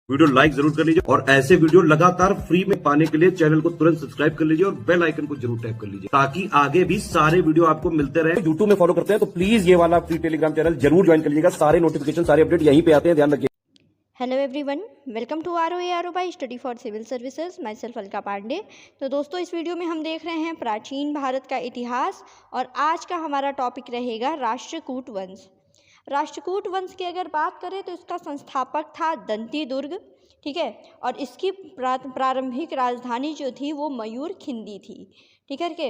Video like जरूर कर लीजिए और ऐसे वीडियो लगातार फ्री में पाने के लिए चैनल को तुरंत सब्सक्राइब कर लीजिए और बेल आइकन को जरूर टैप कर लीजिए ताकि आगे भी सारे वीडियो आपको मिलते रहे। यूट्यूब में फॉलो करते हैं तो प्लीज ये वाला फ्री टेलीग्राम चैनल जरूर ज्वाइन कर लीजिएगा। सारे नोटिफिकेशन सारे अपडेट यहीं पे आते हैं, ध्यान रखिए। Hello everyone, welcome to ROARO by study for civil services. Myself Alka Pandey. तो दोस्तों, इस वीडियो में हम देख रहे हैं प्राचीन भारत का इतिहास और आज का हमारा टॉपिक रहेगा राष्ट्रकूट वंश। राष्ट्रकूट वंश की अगर बात करें तो इसका संस्थापक था दंती दुर्ग, ठीक है। और इसकी प्रारंभिक राजधानी जो थी वो मयूर खिंडी थी, ठीक है के।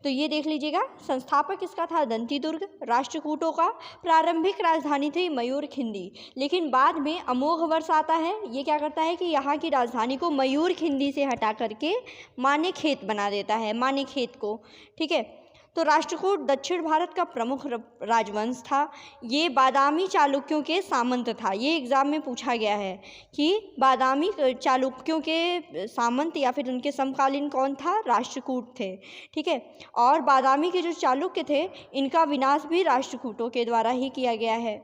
तो ये देख लीजिएगा, संस्थापक इसका था दंती दुर्ग, राष्ट्रकूटों का प्रारंभिक राजधानी थी मयूर खिंडी। लेकिन बाद में अमोघ वर्ष आता है, ये क्या करता है कि यहाँ की राजधानी को मयूर खिंडी से हटा करके मानेखेत बना देता है, मानेखेत को, ठीक है। तो राष्ट्रकूट दक्षिण भारत का प्रमुख राजवंश था। ये बादामी चालुक्यों के सामंत था। ये एग्ज़ाम में पूछा गया है कि बादामी चालुक्यों के सामंत या फिर उनके समकालीन कौन था? राष्ट्रकूट थे, ठीक है। और बादामी के जो चालुक्य थे, इनका विनाश भी राष्ट्रकूटों के द्वारा ही किया गया है।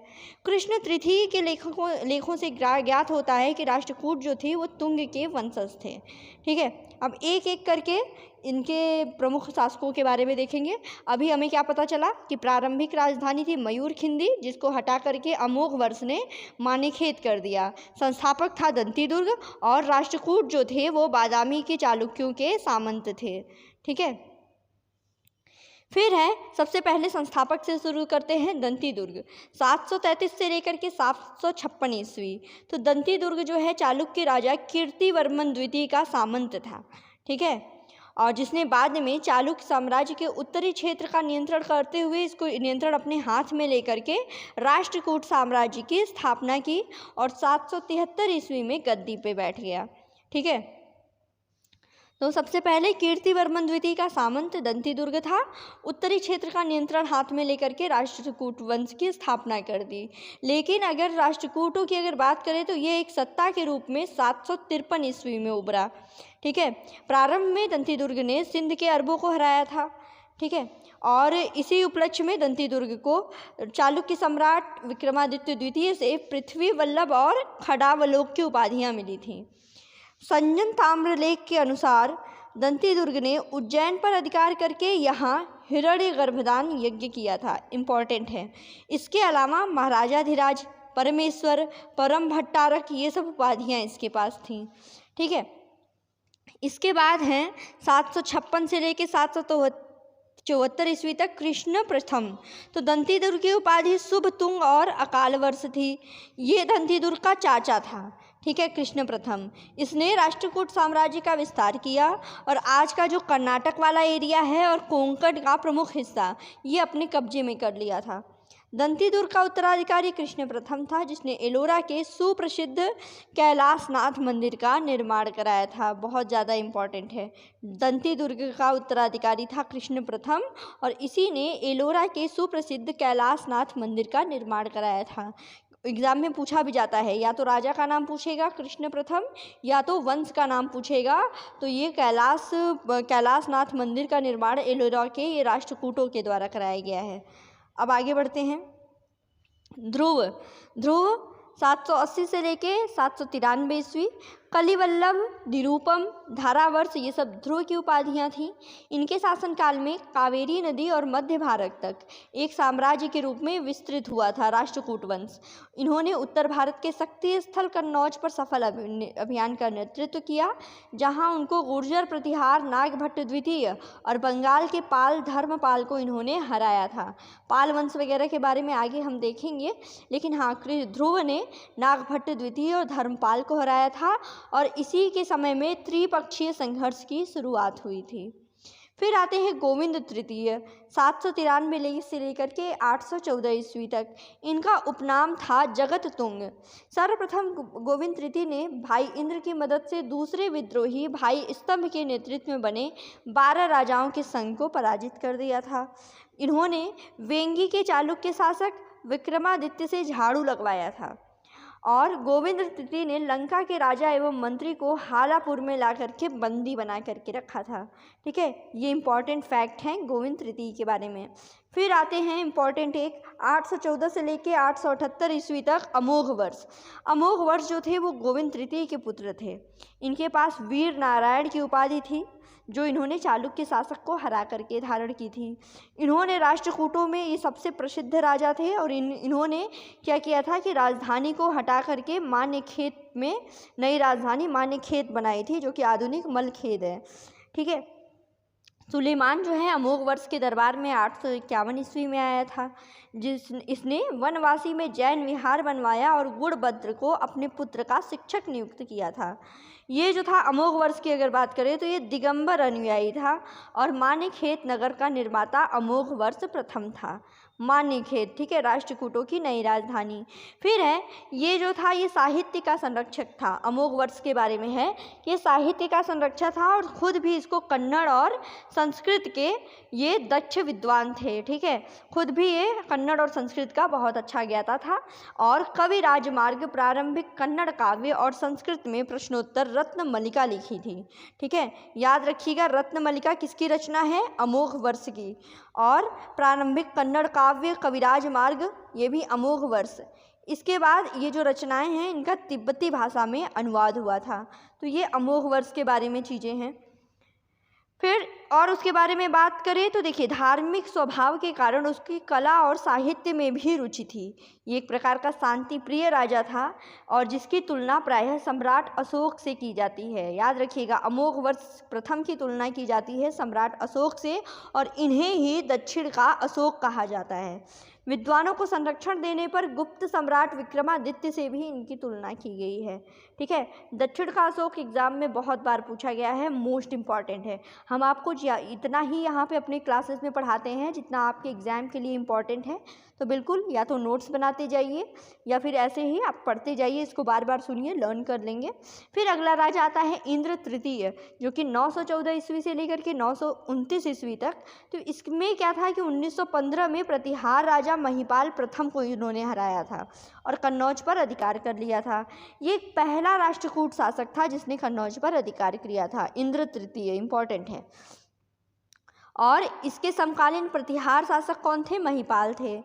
कृष्ण तृतीय के लेखों से ज्ञात होता है कि राष्ट्रकूट जो थे वो तुंग के वंशज थे, ठीक है। अब एक एक करके इनके प्रमुख शासकों के बारे में देखेंगे। अभी हमें क्या पता चला कि प्रारंभिक राजधानी थी मयूर खिंडी, जिसको हटा करके अमोघ वर्ष ने मानेखेत कर दिया। संस्थापक था दंती दुर्ग और राष्ट्रकूट जो थे वो बादामी के चालुक्यों के सामंत थे, ठीक है। फिर है, सबसे पहले संस्थापक से शुरू करते हैं दंती दुर्ग। 733 से लेकर के 756 ईस्वी। तो दंती दुर्ग जो है चालुक्य राजा कीर्तिवर्मन द्वितीय का सामंत था, ठीक है। और जिसने बाद में चालुक्य साम्राज्य के उत्तरी क्षेत्र का नियंत्रण करते हुए इसको नियंत्रण अपने हाथ में लेकर के राष्ट्रकूट साम्राज्य की स्थापना की और 773 ईस्वी में गद्दी पे बैठ गया, ठीक है। तो सबसे पहले कीर्तिवर्मन द्वितीय का सामंत दंती दुर्ग था। उत्तरी क्षेत्र का नियंत्रण हाथ में लेकर के राष्ट्रकूट वंश की स्थापना कर दी। लेकिन अगर राष्ट्रकूटों की अगर बात करें तो ये एक सत्ता के रूप में 753 ईस्वी में उभरा, ठीक है। प्रारंभ में दंती दुर्ग ने सिंध के अरबों को हराया था, ठीक है। और इसी उपलक्ष्य में दंती दुर्ग को चालुक्य सम्राट विक्रमादित्य द्वितीय से पृथ्वी वल्लभ और खड़ावलोक की उपाधियाँ मिली थीं। संजन ताम्रलेख के अनुसार दंती दुर्ग ने उज्जैन पर अधिकार करके यहाँ हिरण्य गर्भदान यज्ञ किया था, इम्पॉर्टेंट है। इसके अलावा महाराजाधिराज, परमेश्वर, परम भट्टारक, ये सब उपाधियाँ इसके पास थीं, ठीक है। इसके बाद हैं 756 से लेकर 774 ईस्वी तक कृष्ण प्रथम। तो दंती दुर्ग की उपाधि शुभ तुंग और अकाल वर्ष थी। ये दंती दुर्ग का चाचा था, ठीक है, कृष्ण प्रथम। इसने राष्ट्रकूट साम्राज्य का विस्तार किया और आज का जो कर्नाटक वाला एरिया है और कोंकण का प्रमुख हिस्सा ये अपने कब्जे में कर लिया था। दंती दुर्ग का उत्तराधिकारी कृष्ण प्रथम था, जिसने एलोरा के सुप्रसिद्ध कैलाशनाथ मंदिर का निर्माण कराया था। बहुत ज़्यादा इम्पॉर्टेंट है। दंती दुर्ग का उत्तराधिकारी था कृष्ण प्रथम और इसी ने एलोरा के सुप्रसिद्ध कैलाशनाथ मंदिर का निर्माण कराया था। एग्ज़ाम में पूछा भी जाता है, या तो राजा का नाम पूछेगा कृष्ण प्रथम या तो वंश का नाम पूछेगा। तो ये कैलाशनाथ मंदिर का निर्माण एलोरा के ये राष्ट्रकूटों के द्वारा कराया गया है। अब आगे बढ़ते हैं। ध्रुव 780 से लेके 793 ईस्वी। कलिवल्लभ, निरूपम, धारावर्ष, ये सब ध्रुव की उपाधियाँ थीं। इनके शासनकाल में कावेरी नदी और मध्य भारत तक एक साम्राज्य के रूप में विस्तृत हुआ था राष्ट्रकूट वंश। इन्होंने उत्तर भारत के शक्ति स्थल कन्नौज पर सफल अभियान का नेतृत्व किया, जहां उनको गुर्जर प्रतिहार नागभट्ट द्वितीय और बंगाल के पाल धर्मपाल को इन्होंने हराया था। पाल वंश वगैरह के बारे में आगे हम देखेंगे, लेकिन हाँ, ध्रुव ने नागभट्ट द्वितीय और धर्मपाल को हराया था और इसी के समय में त्रिपक्षीय संघर्ष की शुरुआत हुई थी। फिर आते हैं गोविंद तृतीय, 793 से लेकर के 814 ईस्वी तक। इनका उपनाम था जगत तुंग। सर्वप्रथम गोविंद तृतीय ने भाई इंद्र की मदद से दूसरे विद्रोही भाई स्तंभ के नेतृत्व में बने 12 राजाओं के संघ को पराजित कर दिया था। इन्होंने वेंगी के चालुक्य शासक विक्रमादित्य से झाड़ू लगवाया था और गोविंद तृतीय ने लंका के राजा एवं मंत्री को हालापुर में ला करके बंदी बना करके रखा था, ठीक है। ये इंपॉर्टेंट फैक्ट हैं गोविंद तृतीय के बारे में। फिर आते हैं इम्पॉर्टेंट एक 814 से लेके 878 ईस्वी तक अमोघ वर्ष। अमोघ वर्ष जो थे वो गोविंद तृतीय के पुत्र थे। इनके पास वीर नारायण की उपाधि थी, जो इन्होंने चालुक्य शासक को हरा करके धारण की थी। इन्होंने राष्ट्रकूटों में ये सबसे प्रसिद्ध राजा थे और इन्होंने क्या किया था कि राजधानी को हटा करके मान्यखेत में नई राजधानी मान्यखेत बनाई थी, जो कि आधुनिक मलखेद है। ठीक है। सुलेमान जो है अमोघ वर्ष के दरबार में 851 ईस्वी में आया था। इसने वनवासी में जैन विहार बनवाया और गुणभद्र को अपने पुत्र का शिक्षक नियुक्त किया था। ये जो था अमोघ वर्ष की अगर बात करें तो ये दिगंबर अनुयायी था और मान्यखेत नगर का निर्माता अमोघ वर्ष प्रथम था। मान्यखेत, ठीक है, राष्ट्रकूटों की नई राजधानी। फिर है ये जो था ये साहित्य का संरक्षक था। अमोघ वर्ष के बारे में है, ये साहित्य का संरक्षक था और खुद भी इसको कन्नड़ और संस्कृत के ये दक्ष विद्वान थे। ठीक है, खुद भी ये कन्नड़ और संस्कृत का बहुत अच्छा ज्ञाता था और कवि राजमार्ग प्रारंभिक कन्नड़ काव्य और संस्कृत में प्रश्नोत्तर रत्नमलिका लिखी थी। ठीक है, याद रखिएगा रत्नमलिका किसकी रचना है? अमोघ वर्ष की। और प्रारंभिक कन्नड़ काव्य कविराज मार्ग ये भी अमोघ वर्ष। इसके बाद ये जो रचनाएं हैं इनका तिब्बती भाषा में अनुवाद हुआ था। तो ये अमोघ वर्ष के बारे में चीज़ें हैं। फिर और उसके बारे में बात करें तो देखिए धार्मिक स्वभाव के कारण उसकी कला और साहित्य में भी रुचि थी। ये एक प्रकार का शांति प्रिय राजा था और जिसकी तुलना प्रायः सम्राट अशोक से की जाती है। याद रखिएगा अमोघ वर्ष प्रथम की तुलना की जाती है सम्राट अशोक से और इन्हें ही दक्षिण का अशोक कहा जाता है। विद्वानों को संरक्षण देने पर गुप्त सम्राट विक्रमादित्य से भी इनकी तुलना की गई है। ठीक है, दक्षिण का अशोक एग्जाम में बहुत बार पूछा गया है, मोस्ट इम्पॉर्टेंट है। हम आपको इतना ही यहाँ पे अपने क्लासेस में पढ़ाते हैं जितना आपके एग्ज़ाम के लिए इम्पॉर्टेंट है। तो बिल्कुल या तो नोट्स बनाते जाइए या फिर ऐसे ही आप पढ़ते जाइए, इसको बार बार सुनिए, लर्न कर लेंगे। फिर अगला राजा आता है इंद्र तृतीय, जो कि 914 ईस्वी से लेकर के 929 ईस्वी तक। तो इसमें क्या था कि 1915 में प्रतिहार राजा महिपाल प्रथम को इन्होंने हराया था और कन्नौज पर अधिकार कर लिया था। ये पहला राष्ट्रकूट शासक था जिसने कन्नौज पर अधिकार किया था। इंद्र तृतीय इंपॉर्टेंट है। और इसके समकालीन प्रतिहार शासक कौन थे? महिपाल थे।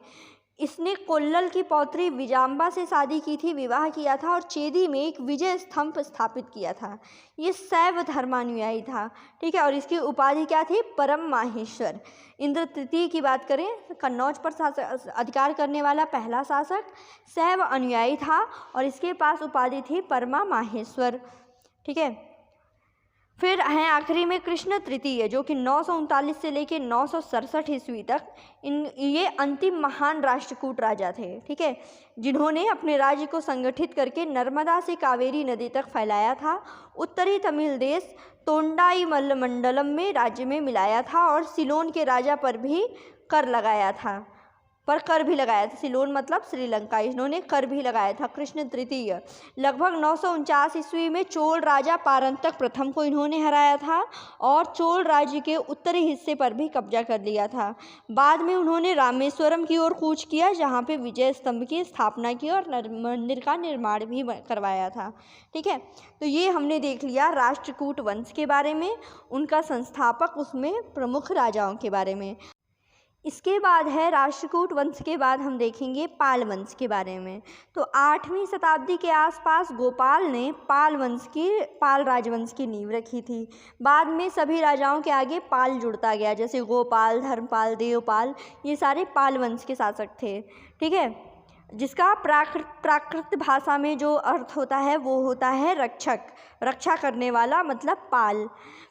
इसने कोल्लल की पौत्री विजाम्बा से शादी की थी, विवाह किया था और चेदी में एक विजय स्तंभ स्थापित किया था। ये शैव धर्मानुयायी था। ठीक है, और इसकी उपाधि क्या थी? परम माहेश्वर। इंद्र तृतीय की बात करें तो कन्नौज पर अधिकार करने वाला पहला शासक शैव अनुयायी था और इसके पास उपाधि थी परमा माहेश्वर। ठीक है, फिर हैं आखिरी में कृष्ण तृतीय, जो कि 939 से लेकर 967 ईस्वी तक ये अंतिम महान राष्ट्रकूट राजा थे। ठीक है, जिन्होंने अपने राज्य को संगठित करके नर्मदा से कावेरी नदी तक फैलाया था, उत्तरी तमिल देश तोंडाईमल्लमंडलम में राज्य में मिलाया था और सिलोन के राजा पर भी कर लगाया था। सिलोन मतलब श्रीलंका, इन्होंने कर भी लगाया था। कृष्ण तृतीय लगभग 949 ईस्वी में चोल राजा पारंतक प्रथम को इन्होंने हराया था और चोल राज्य के उत्तरी हिस्से पर भी कब्जा कर लिया था। बाद में उन्होंने रामेश्वरम की ओर कूच किया, जहाँ पे विजय स्तंभ की स्थापना की और मंदिर का निर्माण भी करवाया था। ठीक है, तो ये हमने देख लिया राष्ट्रकूट वंश के बारे में, उनका संस्थापक, उसमें प्रमुख राजाओं के बारे में। इसके बाद है राष्ट्रकूट वंश के बाद हम देखेंगे पाल वंश के बारे में। तो 8वीं शताब्दी के आसपास गोपाल ने पाल राजवंश की नींव रखी थी। बाद में सभी राजाओं के आगे पाल जुड़ता गया, जैसे गोपाल, धर्मपाल, देवपाल, ये सारे पाल वंश के शासक थे। ठीक है, जिसका प्राकृत भाषा में जो अर्थ होता है वो होता है रक्षक, रक्षा करने वाला, मतलब पाल।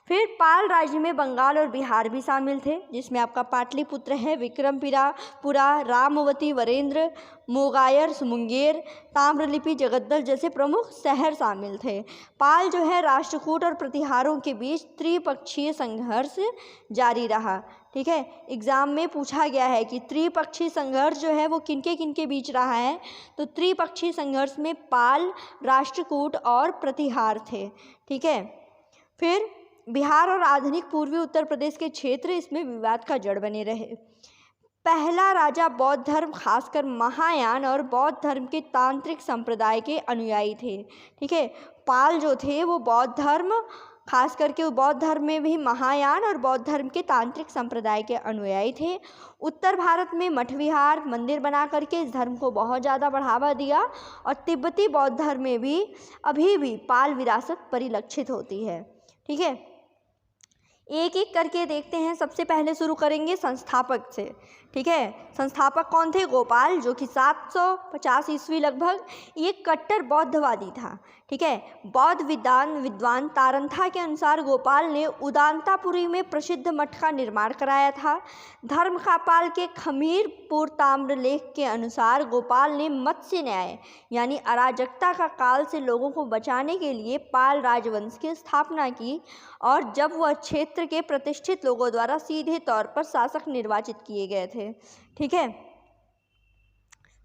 फिर पाल राज्य में बंगाल और बिहार भी शामिल थे, जिसमें आपका पाटलिपुत्र है, विक्रमपुरा, रामवती, वरेंद्र, मोगायर, मुंगेर, ताम्रलिपि, जगद्दल जैसे प्रमुख शहर शामिल थे। पाल जो है राष्ट्रकूट और प्रतिहारों के बीच त्रिपक्षीय संघर्ष जारी रहा। ठीक है, एग्जाम में पूछा गया है कि त्रिपक्षीय संघर्ष जो है वो किनके बीच रहा है, तो त्रिपक्षीय संघर्ष में पाल, राष्ट्रकूट और प्रतिहार थे। ठीक है, फिर बिहार और आधुनिक पूर्वी उत्तर प्रदेश के क्षेत्र इसमें विवाद का जड़ बने रहे। पहला राजा बौद्ध धर्म, खासकर महायान और बौद्ध धर्म के तांत्रिक संप्रदाय के अनुयायी थे। ठीक है, पाल जो थे वो बौद्ध धर्म खास करके वो बौद्ध धर्म में भी महायान और बौद्ध धर्म के तांत्रिक संप्रदाय के अनुयायी थे। उत्तर भारत में मठ विहार मंदिर बना करके इस धर्म को बहुत ज़्यादा बढ़ावा दिया और तिब्बती बौद्ध धर्म में भी अभी भी पाल विरासत परिलक्षित होती है। ठीक है, एक एक करके देखते हैं। सबसे पहले शुरू करेंगे संस्थापक से। ठीक है, संस्थापक कौन थे? गोपाल, जो कि 750 ईस्वी लगभग ये कट्टर बौद्धवादी था। ठीक है, बौद्ध विद्वान तारंथा के अनुसार गोपाल ने उदांतापुरी में प्रसिद्ध मठ का निर्माण कराया था। धर्मपाल के खमीरपुर ताम्रलेख के अनुसार गोपाल ने मत्स्य न्याय यानी अराजकता का काल से लोगों को बचाने के लिए पाल राजवंश की स्थापना की और जब वह क्षेत्र के प्रतिष्ठित लोगों द्वारा सीधे तौर पर शासक निर्वाचित किए गए थे। ठीक है,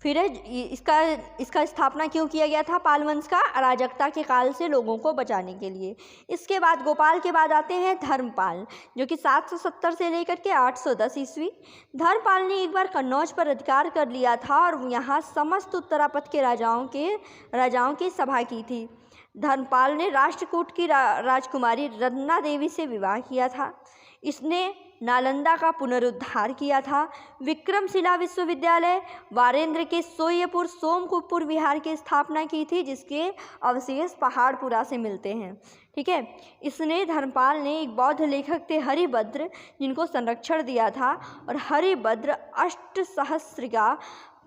फिर इसका स्थापना क्यों किया गया था? पाल वंश का अराजकता के काल से लोगों को बचाने के लिए। इसके बाद गोपाल के बाद आते हैं धर्मपाल, जो कि 770 से लेकर के 810 ईस्वी। धर्मपाल ने एक बार कन्नौज पर अधिकार कर लिया था और यहाँ समस्त उत्तरापथ के राजाओं की सभा की थी। धर्मपाल ने राष्ट्रकूट की राजकुमारी रत्ना देवी से विवाह किया था। इसने नालंदा का पुनरुद्धार किया था। विक्रमशिला विश्वविद्यालय वारेंद्र के सोयपुर सोमकुपुर विहार की स्थापना की थी, जिसके अवशेष पहाड़पुरा से मिलते हैं। ठीक है, इसने धर्मपाल ने एक बौद्ध लेखक थे हरिभद्र, जिनको संरक्षण दिया था और हरिभद्र अष्टसहस्रिका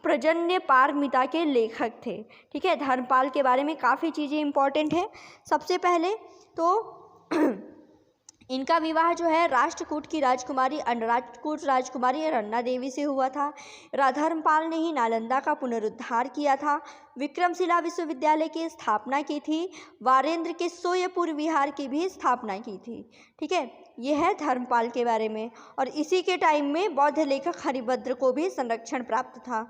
प्रजन्य पारमिता के लेखक थे। ठीक है, धर्मपाल के बारे में काफ़ी चीज़ें इंपॉर्टेंट है। सबसे पहले तो इनका विवाह जो है राष्ट्रकूट राजकुमारी रन्ना देवी से हुआ था। धर्मपाल ने ही नालंदा का पुनरुद्धार किया था, विक्रमशिला विश्वविद्यालय की स्थापना की थी, वारेंद्र के सोयपुर विहार की भी स्थापना की थी। ठीक है, यह है धर्मपाल के बारे में। और इसी के टाइम में बौद्ध लेखक हरिभद्र को भी संरक्षण प्राप्त था।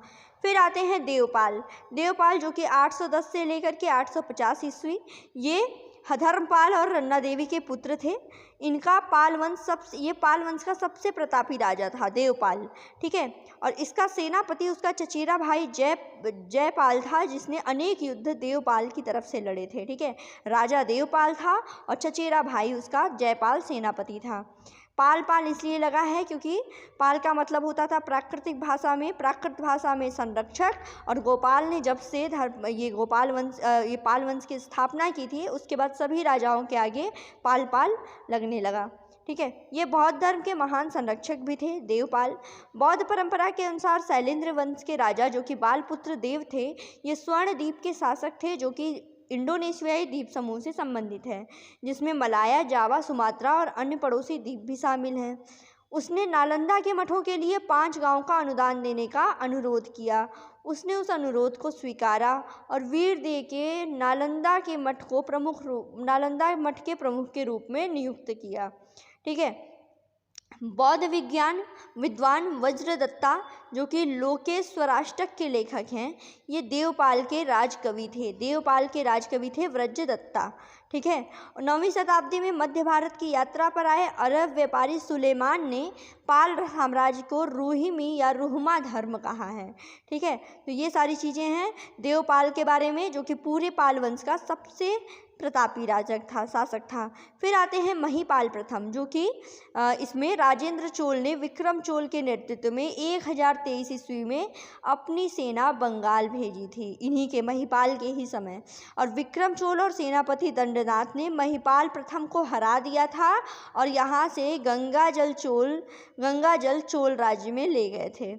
फिर आते हैं देवपाल, जो कि 810 से लेकर के 850 ईस्वी। ये धर्मपाल और रन्ना देवी के पुत्र थे। इनका पाल वंश का सबसे प्रतापी राजा था देवपाल। ठीक है, और इसका सेनापति उसका चचेरा भाई जयपाल था, जिसने अनेक युद्ध देवपाल की तरफ से लड़े थे। ठीक है, राजा देवपाल था और चचेरा भाई उसका जयपाल सेनापति था। पाल इसलिए लगा है क्योंकि पाल का मतलब होता था प्राकृत भाषा में संरक्षक, और गोपाल ने जब से ये पाल वंश की स्थापना की थी, उसके बाद सभी राजाओं के आगे पाल लगने लगा। ठीक है, ये बौद्ध धर्म के महान संरक्षक भी थे देवपाल। बौद्ध परंपरा के अनुसार शैलेंद्र वंश के राजा, जो कि बालपुत्र देव थे, ये स्वर्णद्वीप के शासक थे, जो कि इंडोनेशियाई द्वीप समूह से संबंधित है, जिसमें मलाया, जावा, सुमात्रा और अन्य पड़ोसी द्वीप भी शामिल हैं। उसने नालंदा के मठों के लिए 5 गांवों का अनुदान देने का अनुरोध किया। उसने उस अनुरोध को स्वीकारा और वीर दे के नालंदा मठ के प्रमुख के रूप में नियुक्त किया। ठीक है, बौद्ध विद्वान वज्रदत्ता, जो कि लोकेश्वराष्टक के लेखक हैं, ये देवपाल के राजकवि थे वज्रदत्ता। ठीक है, 9वीं शताब्दी में मध्य भारत की यात्रा पर आए अरब व्यापारी सुलेमान ने पाल साम्राज्य को रूहिमी या रुहमा धर्म कहा है। ठीक है, तो ये सारी चीज़ें हैं देवपाल के बारे में, जो कि पूरे पाल वंश का सबसे प्रतापी शासक था। फिर आते हैं महिपाल प्रथम, जो कि इसमें राजेंद्र चोल ने विक्रम चोल के नेतृत्व में 1023 ईस्वी में अपनी सेना बंगाल भेजी थी, इन्हीं के महिपाल के ही समय। और विक्रम चोल और सेनापति दंडनाथ ने महिपाल प्रथम को हरा दिया था और यहाँ से गंगा जल चोल राज्य में ले गए थे।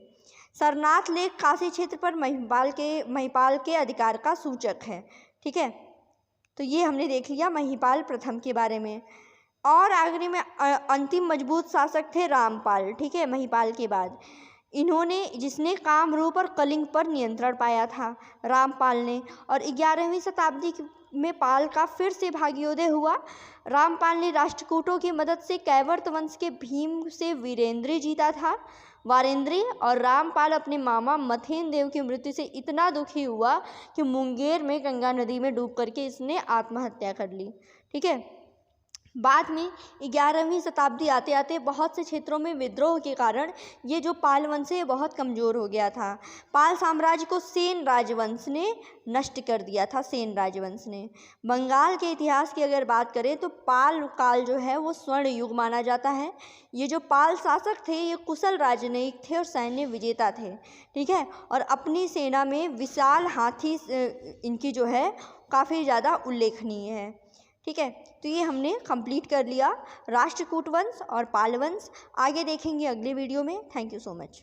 सरनाथ लेक काशी क्षेत्र पर महिपाल के अधिकार का सूचक है। ठीक है, तो ये हमने देख लिया महिपाल प्रथम के बारे में। और आखिरी में अंतिम मजबूत शासक थे रामपाल। ठीक है, महिपाल के बाद जिसने कामरूप और कलिंग पर नियंत्रण पाया था रामपाल ने। और 11वीं शताब्दी में पाल का फिर से भाग्योदय हुआ। रामपाल ने राष्ट्रकूटों की मदद से कैवर्त वंश के भीम से वीरेंद्र जीता था। वारेंद्री और रामपाल अपने मामा मथेन देव की मृत्यु से इतना दुखी हुआ कि मुंगेर में गंगा नदी में डूब करके इसने आत्महत्या कर ली। ठीक है, बाद में 11वीं शताब्दी आते आते बहुत से क्षेत्रों में विद्रोह के कारण ये जो पाल वंश है बहुत कमज़ोर हो गया था। पाल साम्राज्य को सेन राजवंश ने नष्ट कर दिया था। सेन राजवंश ने बंगाल के इतिहास की अगर बात करें तो पाल काल जो है वो स्वर्ण युग माना जाता है। ये जो पाल शासक थे ये कुशल राजनयिक थे और सैन्य विजेता थे, ठीक है। और अपनी सेना में विशाल हाथी इनकी जो है काफ़ी ज़्यादा उल्लेखनीय है, ठीक है। तो ये हमने कंप्लीट कर लिया राष्ट्रकूट वंश और पाल वंश। आगे देखेंगे अगले वीडियो में। Thank you so much.